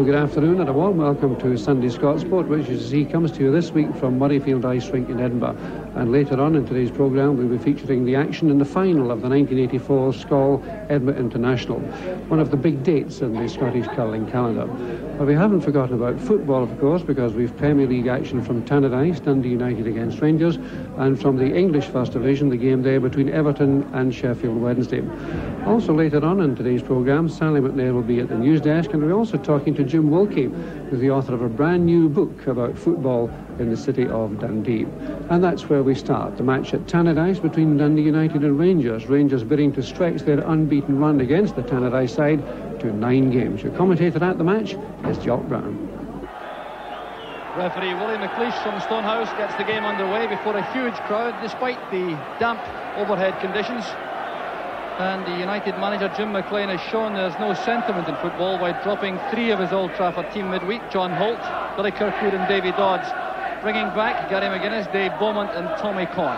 Well, good afternoon and a warm welcome to Sunday Scott Sport, which, as you see, comes to you this week from Murrayfield Ice Rink in Edinburgh. And later on in today's programme, we'll be featuring the action in the final of the 1984 Skol Edinburgh International, one of the big dates in the Scottish curling calendar. But we haven't forgotten about football, of course, because we've Premier League action from Tannadice, Dundee United against Rangers, and from the English First Division, the game there between Everton and Sheffield Wednesday. Also later on in today's programme, Sally McNair will be at the news desk, and we're also talking to Jim Wilkie, who's the author of a brand new book about football in the city of Dundee. And that's where we start. The match at Tannadice between Dundee United and Rangers. Rangers bidding to stretch their unbeaten run against the Tannadice side to 9 games. Your commentator at the match is Jock Brown. Referee Willie McLeish from Stonehouse gets the game underway before a huge crowd, despite the damp overhead conditions. And the United manager Jim McLean has shown there's no sentiment in football by dropping 3 of his Old Trafford team midweek: John Holt, Billy Kirkwood and Davy Dodds, bringing back Gary McGuinness, Dave Beaumont and Tommy Coyne.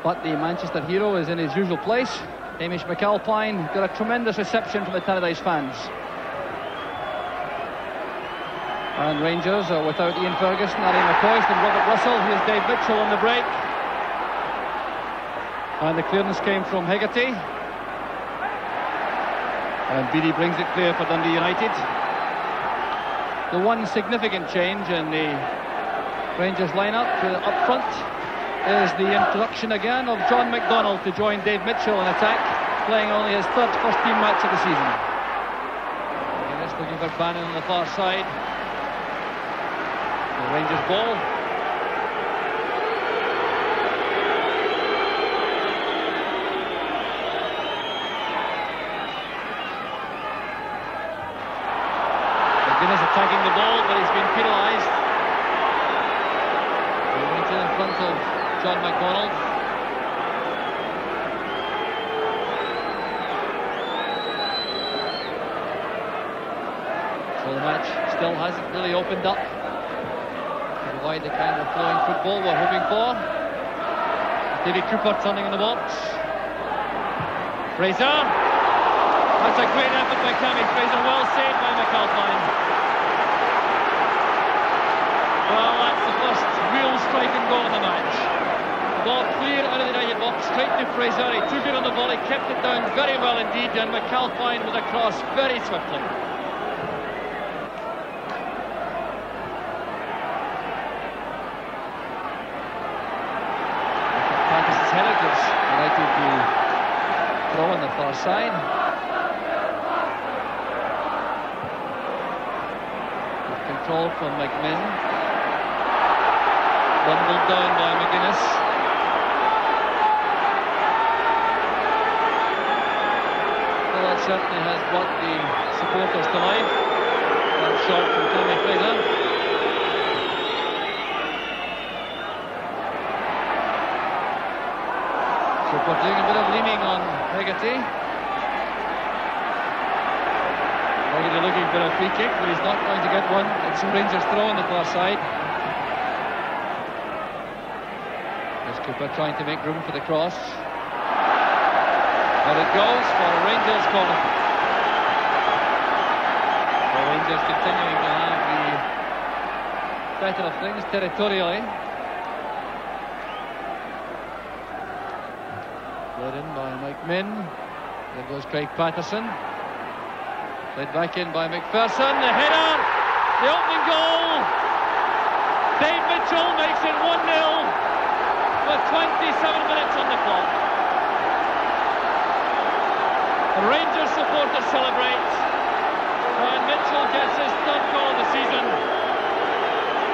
But the Manchester hero is in his usual place. Hamish McAlpine got a tremendous reception from the Tannadice fans. And Rangers are without Ian Ferguson, Ali McCoist and Robert Russell. Here's Dave Mitchell on the break. And the clearance came from Hegarty. And Beattie brings it clear for Dundee United. The one significant change in the Rangers lineup up front is the introduction again of John McDonnell to join Dave Mitchell in attack, playing only his third first-team match of the season. Guinness looking for Bannon on the far side. The Rangers ball. McGuinness attacking the ball, but he's been penalised. In front of John McDonnell. So the match still hasn't really opened up to provide the kind of flowing football we're hoping for. Davy Cooper turning in the box. Fraser. That's a great effort by Cammy Fraser, well saved by McAlpine. Well, that's the first real striking goal in the match. The ball clear out of the United box, straight to Fraser. He took it on the volley, kept it down very well indeed, and McAlpine was across very swiftly. Patterson's header gives United the throw on the far side. Control from McMinn. Bundled down by McGuinness. Well, that certainly has brought the supporters to life. That shot from Tommy Fraser. So we're doing a bit of leaning on Hegarty. Hegarty looking for a free kick, but he's not going to get one. It's a Rangers throw on the far side. Cooper trying to make room for the cross. But it goes for a Rangers corner. The Rangers continuing to have the better of things territorially. Led in by Mike Minn. There goes Craig Patterson. Led back in by McPherson. The header! The opening goal! Dave Mitchell makes it 1-0. With 27 minutes on the clock. The Rangers supporters celebrate, and Mitchell gets his third goal of the season.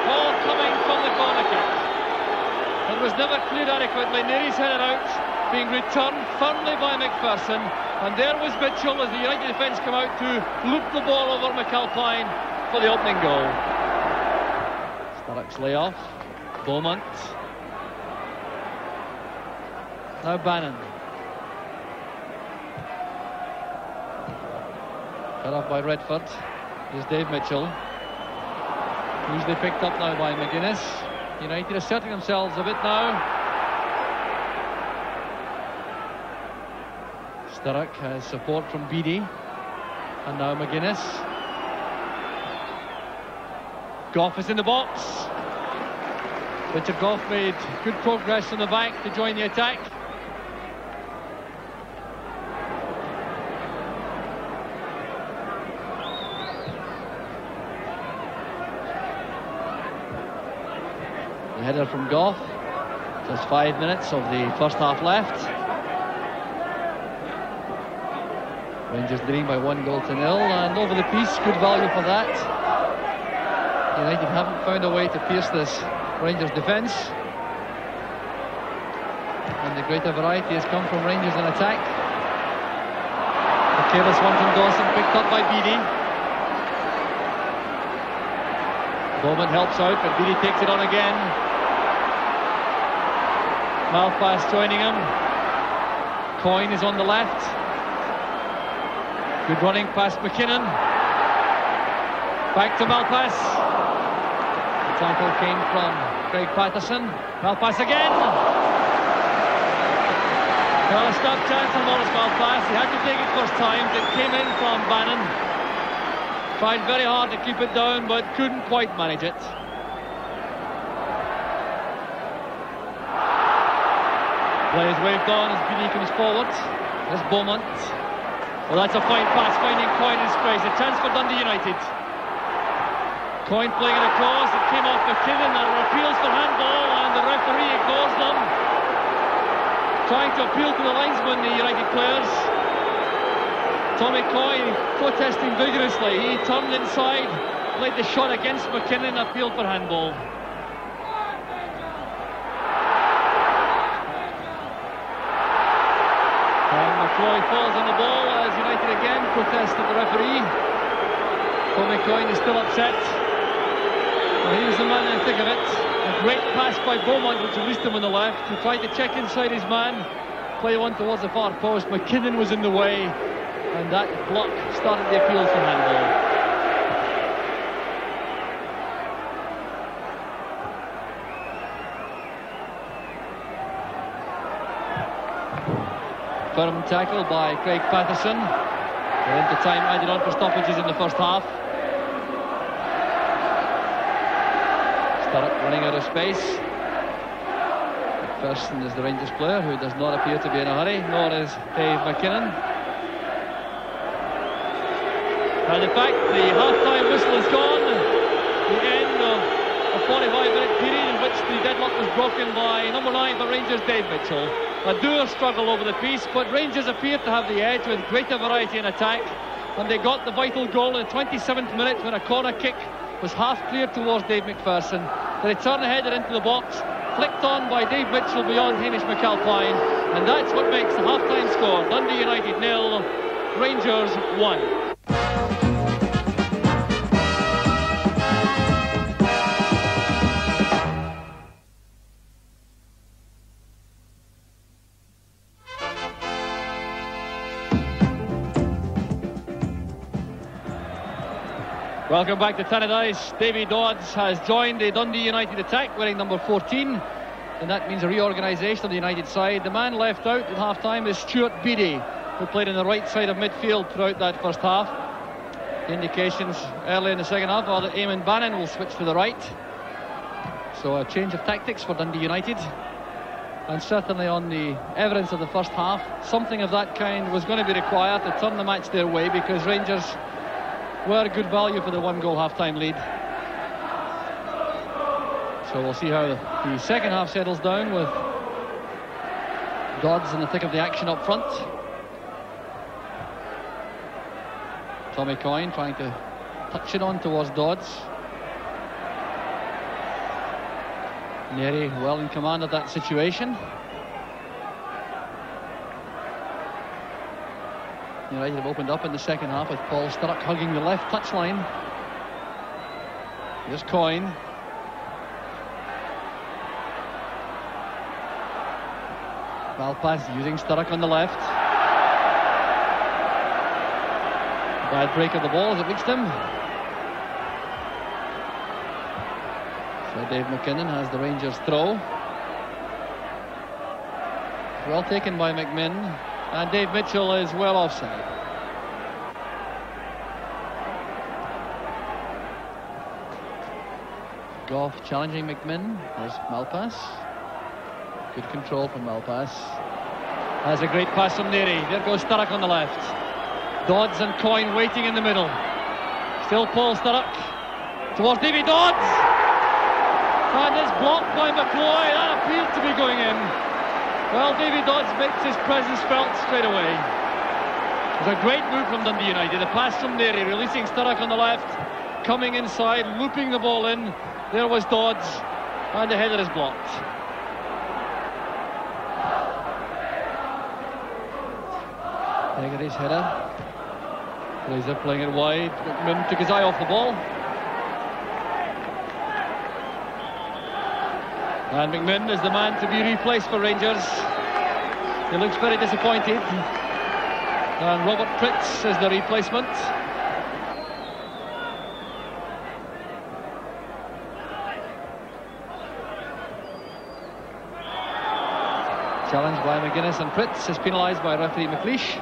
Ball coming from the corner kick. It was never cleared adequately. Neary's headed out, being returned firmly by McPherson, and there was Mitchell as the United defence come out to loop the ball over McAlpine for the opening goal. Sturrock's layoff. Beaumont. Now Bannon. Cut off by Redford. Here's Dave Mitchell. Usually picked up now by McGuinness. United asserting themselves a bit now. Sturrock has support from Beattie. And now McGuinness. Gough is in the box. Richard Gough made good progress from the back to join the attack. The header from Gough. Just 5 minutes of the first half left. Rangers leading by 1-0, and over the piece, good value for that. United haven't found a way to pierce this Rangers defence, and the greater variety has come from Rangers in attack. The careless one from Dawson, picked up by Beattie. Bowman helps out, but Beattie takes it on again. Malpass joining him. Coyne is on the left. Good running past McKinnon. Back to Malpass. The tackle came from Craig Patterson. Malpass again. Well, a stop chance on Maurice Malpass. He had to take it first time. It came in from Bannon. Tried very hard to keep it down, but couldn't quite manage it. Play is waved on as Beattie comes forward. There's Beaumont. Well, that's a fine pass, finding Coyne in space. A chance for Dundee United. Coyne playing it across. It came off McKinnon. There are appeals for handball, and the referee ignores them. Trying to appeal to the linesman, the United players. Tommy Coyne protesting vigorously. He turned inside, played the shot against McKinnon, appealed for handball. McCloy falls on the ball as United again protest at the referee. Tommy Coyne is still upset. Well, he was the man in the thick of it. A great pass by Beaumont, which released him on the left. He tried to check inside his man, play one towards the far post. McKinnon was in the way, and that block started the appeal for handball. Firm tackle by Craig Patterson. They're into time added on for stoppages in the first half. Sturrock running out of space. McPherson is the Rangers player who does not appear to be in a hurry, nor is Dave McKinnon. And in fact, the half-time whistle is gone. The end of a 45-minute period in which the deadlock was broken by number 9 for Rangers, Dave Mitchell. A dour struggle over the piece, but Rangers appeared to have the edge with greater variety in attack, and they got the vital goal in the 27th minute when a corner kick was half cleared towards Dave McPherson. The return header into the box, flicked on by Dave Mitchell beyond Hamish McAlpine, and that's what makes the half-time score Dundee United 0, Rangers 1. Welcome back to Tannadice. Davy Dodds has joined the Dundee United attack wearing number 14, and that means a reorganisation of the United side. The man left out at half-time is Stuart Beattie, who played on the right side of midfield throughout that first half. The indications early in the second half are that Eamon Bannon will switch to the right. So a change of tactics for Dundee United, and certainly on the evidence of the first half, something of that kind was going to be required to turn the match their way, because Rangers were good value for the one-goal half-time lead. So we'll see how the second half settles down, with Dodds in the thick of the action up front. Tommy Coyne trying to touch it on towards Dodds. Neri well in command of that situation. United have opened up in the second half with Paul Sturrock hugging the left touchline. Here's Coyne. Malpass using Sturrock on the left. Bad break of the ball as it reached him. So Dave McKinnon has the Rangers throw. Well taken by McMinn. And Dave Mitchell is well offside. Goff challenging McMinn. There's Malpass. Good control from Malpass. That's a great pass from Neary. There goes Sturrock on the left. Dodds and Coyne waiting in the middle. Still Paul Sturrock towards Davy Dodds. And it's blocked by McCloy. That appeared to be going in. Well, Davy Dodds makes his presence felt straight away. It was a great move from Dundee United. A pass from Neary, releasing Sturrock on the left, coming inside, looping the ball in. There was Dodds, and the header is blocked. Hegarty's header. Fraser playing it wide. McMinn took his eye off the ball. And McMinn is the man to be replaced for Rangers. He looks very disappointed. And Robert Pritz is the replacement. Challenged by McGuinness, and Pritz is penalised by referee McLeish.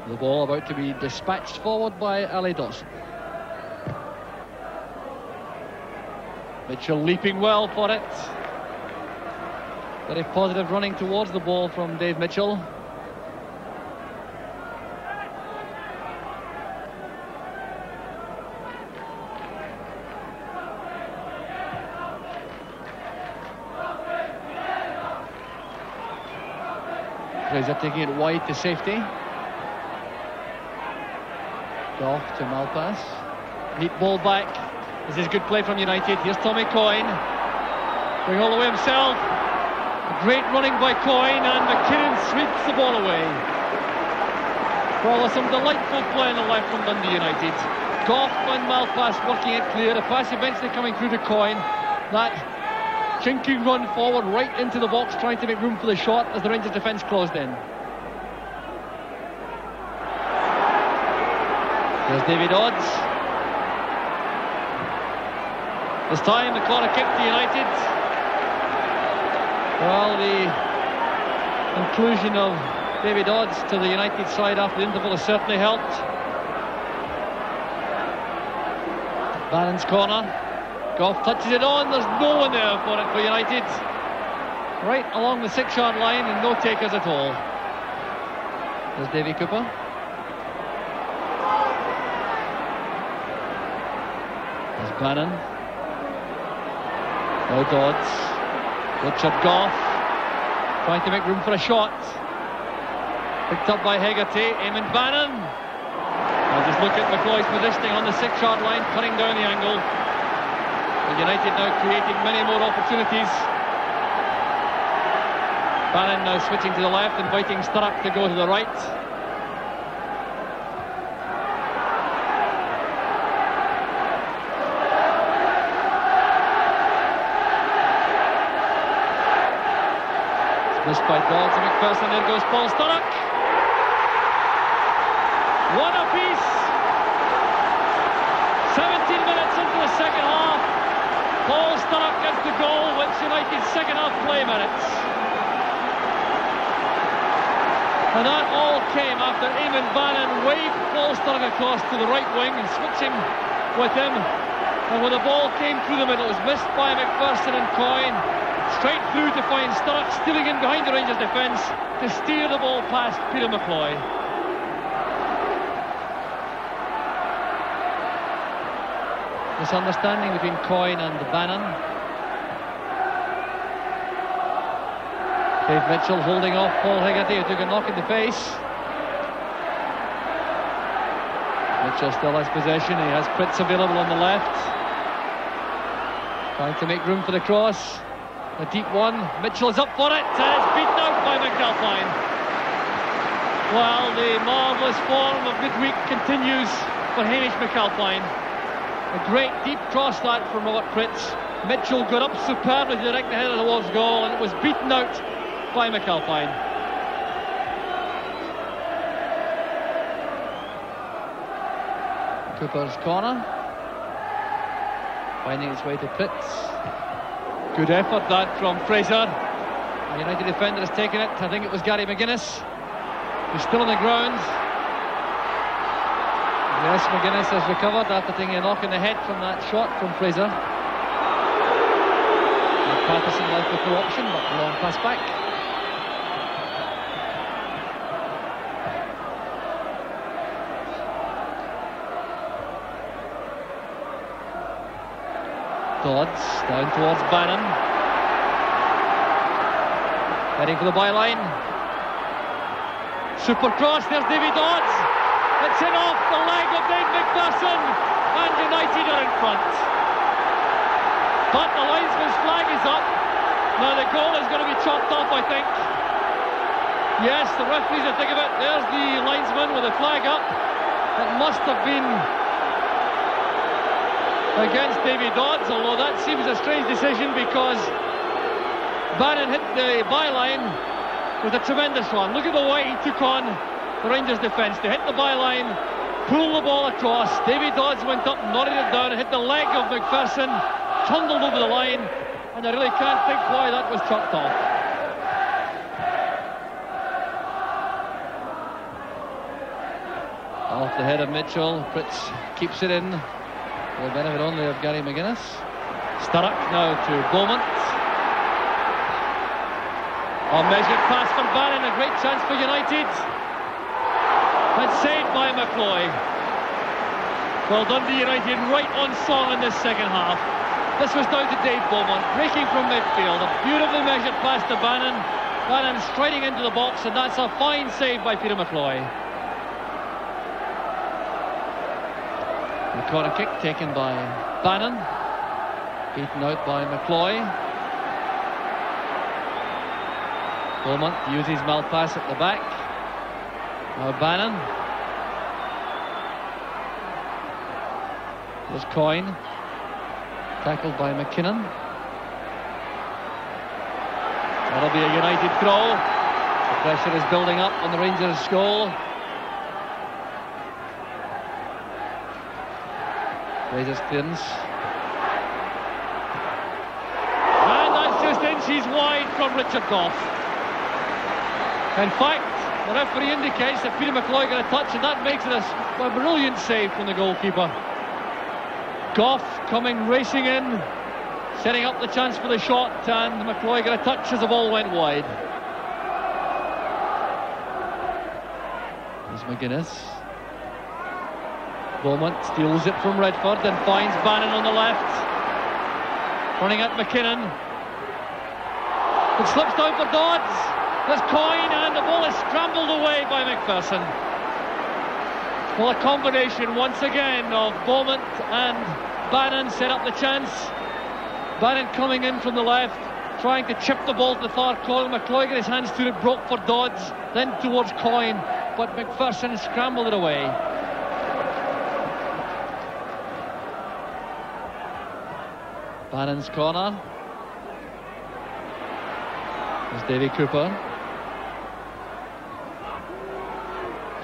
The ball about to be dispatched forward by Ali Dawson. Mitchell leaping well for it. Very positive running towards the ball from Dave Mitchell. Fraser taking it wide to safety. Goff to Malpass. Neat ball back. This is good play from United. Here's Tommy Coyne. Going all the way himself. Great running by Coyne, and McKinnon sweeps the ball away. Well, there's some delightful play on the left from Dundee United. Goff and Malpass working it clear. A pass eventually coming through to Coyne. That chinking run forward right into the box, trying to make room for the shot as the Rangers defence closed in. There's Davy Dodds. This time the corner kick to United. Well, the inclusion of Davy Dodds to the United side after the interval has certainly helped. Bannon's corner. Goff touches it on. There's no one there for it for United. Right along the 6-yard line, and no takers at all. There's Davy Cooper. There's Bannon. No Dodds. Richard Goff trying to make room for a shot. Picked up by Hegarty. Eamon Bannon. Now just look at McCloy's positioning on the 6-yard line, cutting down the angle. And United now creating many more opportunities. Bannon now switching to the left, inviting Sturrock to go to the right. Missed by Dodds and McPherson. There goes Paul Sturrock. One apiece. 17 minutes into the second half. Paul Sturrock gets the goal, which United's second half play minutes. And that all came after Eamon Bannon waved Paul Sturrock across to the right wing and switching with him. And when the ball came through the middle, it was missed by McPherson and Coyne. Straight through to find Sturrock stealing in behind the Rangers defence to steer the ball past Peter McCloy. Misunderstanding between Coyne and Bannon. Dave Mitchell holding off Paul Hegarty, who took a knock in the face. Mitchell still has possession. He has Pritz available on the left. Trying to make room for the cross. A deep one. Mitchell is up for it. It's beaten out by McAlpine. Well, the marvellous form of midweek continues for Hamish McAlpine. A great deep cross that from Robert Pritz. Mitchell got up superbly to direct the header towards goal, and it was beaten out by McAlpine. Cooper's corner. Finding its way to Pritz. Good effort that from Fraser. The United defender has taken it. I think it was Gary McGuinness, who's still on the ground. Yes, McGuinness has recovered after taking a knock in the head from that shot from Fraser. Patterson left with no option, but long pass back. Dodds down towards Bannon. Heading for the byline. Super cross, there's Davy Dodds. It's in off the leg of Dave McPherson, and United are in front. But the linesman's flag is up. Now the goal is going to be chopped off, I think. Yes, the referees will think of it. There's the linesman with the flag up. It must have been against Davy Dodds, although that seems a strange decision because Bannon hit the byline with a tremendous one. Look at the way he took on the Rangers defence. They hit the byline, pulled the ball across. Davy Dodds went up, nodded it down, and hit the leg of McPherson, trundled over the line, and I really can't think why that was chucked off. Off the head of Mitchell, Fritz keeps it in. For the benefit only of Gary McGuinness. Sturrock now to Beaumont. A measured pass from Bannon, a great chance for United. And saved by McCloy. Well, Dundee United right on song in this second half. This was down to Dave Beaumont, breaking from midfield. A beautifully measured pass to Bannon. Bannon striding into the box, and that's a fine save by Peter McCloy. The corner kick taken by Bannon, beaten out by McCloy. Beaumont uses Malpass at the back. Now Bannon. There's Coyne, tackled by McKinnon. That'll be a United throw. The pressure is building up on the Rangers' goal. Rangers clearance. And that's just inches wide from Richard Gough. In fact, the referee indicates that Peter McCloy got a touch, and that makes it a brilliant save from the goalkeeper. Gough coming racing in, setting up the chance for the shot, and McCloy got a touch as the ball went wide. There's McGuinness. Beaumont steals it from Redford and finds Bannon on the left. Running at McKinnon. It slips down for Dodds. There's Coyne, and the ball is scrambled away by McPherson. Well, a combination once again of Beaumont and Bannon set up the chance. Bannon coming in from the left, trying to chip the ball to the far corner. McCloy got his hands to it, broke for Dodds, then towards Coyne, but McPherson scrambled it away. Bannon's corner. There's Davy Cooper.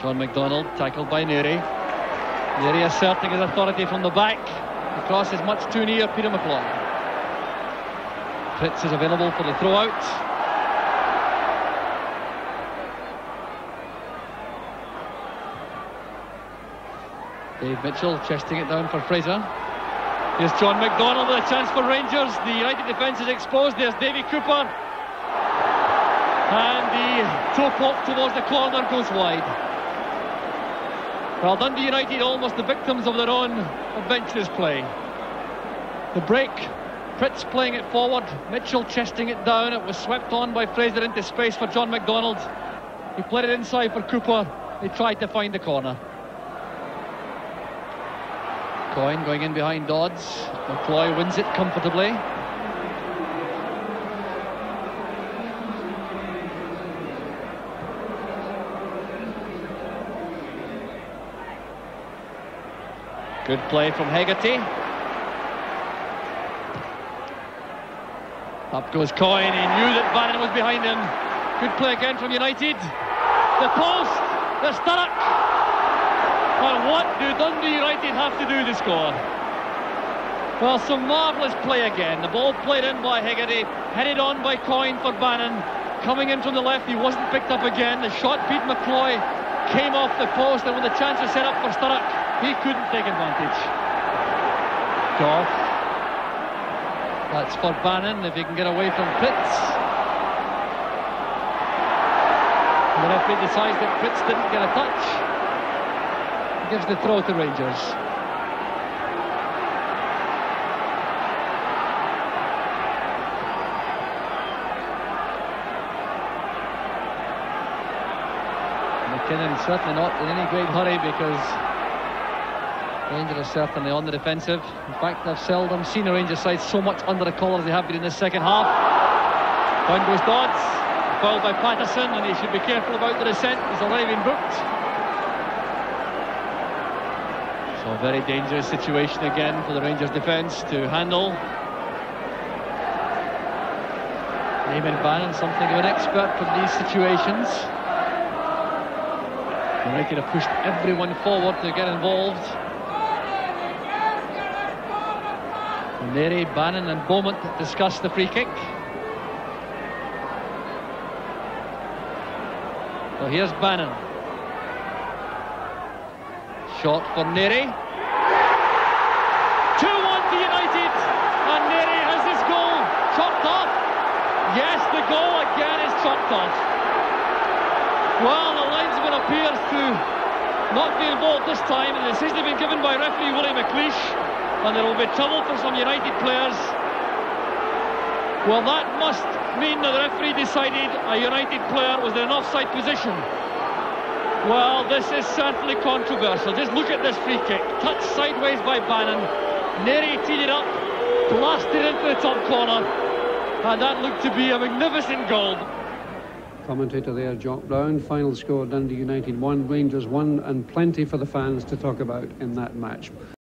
John McDonald tackled by Neary. Neary asserting his authority from the back. The cross is much too near Peter McCloy. Fritz is available for the throw out. Dave Mitchell chesting it down for Fraser. Here's John McDonald with a chance for Rangers. The United defence is exposed. There's Davy Cooper. And the toe pop towards the corner goes wide. Well, Dundee United almost the victims of their own adventurous play. The break, Fritz playing it forward, Mitchell chesting it down. It was swept on by Fraser into space for John McDonald. He played it inside for Cooper. They tried to find the corner. Coyne going in behind Dodds. McCloy wins it comfortably. Good play from Hegarty. Up goes Coyne. He knew that Bannon was behind him. Good play again from United. The post. The Sturrock. Well, what do Dundee United have to do to score? Well, some marvellous play again. The ball played in by Hegarty, headed on by Coyne for Bannon. coming in from the left. He wasn't picked up again. The shot beat McCloy, came off the post, and when the chance was set up for Sturrock, he couldn't take advantage. Goff. That's for Bannon, if he can get away from Pitts. The referee decides that Pitts didn't get a touch. Gives the throw to Rangers. McKinnon certainly not in any great hurry, because Rangers are certainly on the defensive. In fact, I've seldom seen a Rangers side so much under the collar as they have been in the second half. Down goes Dodds, fouled by Patterson, and he should be careful about the descent. He's already been booked. So a very dangerous situation again for the Rangers defence to handle. Eamon Bannon, something of an expert from these situations. United have pushed everyone forward to get involved. Neri, Bannon and Beaumont discuss the free kick. So here's Bannon. Shot for Neri. 2-1 to United, and Neri has his goal chopped off. Yes, the goal again is chopped off. Well, the linesman appears to not be involved this time, and the decision has been given by referee Willie McLeish, and there will be trouble for some United players. Well, that must mean that the referee decided a United player was in an offside position. Well, this is certainly controversial. Just look at this free kick. Touched sideways by Bannon. Neri teed it up, blasted into the top corner, and that looked to be a magnificent goal. Commentator there, Jock Brown. Final score, Dundee United 1, Rangers 1, and plenty for the fans to talk about in that match.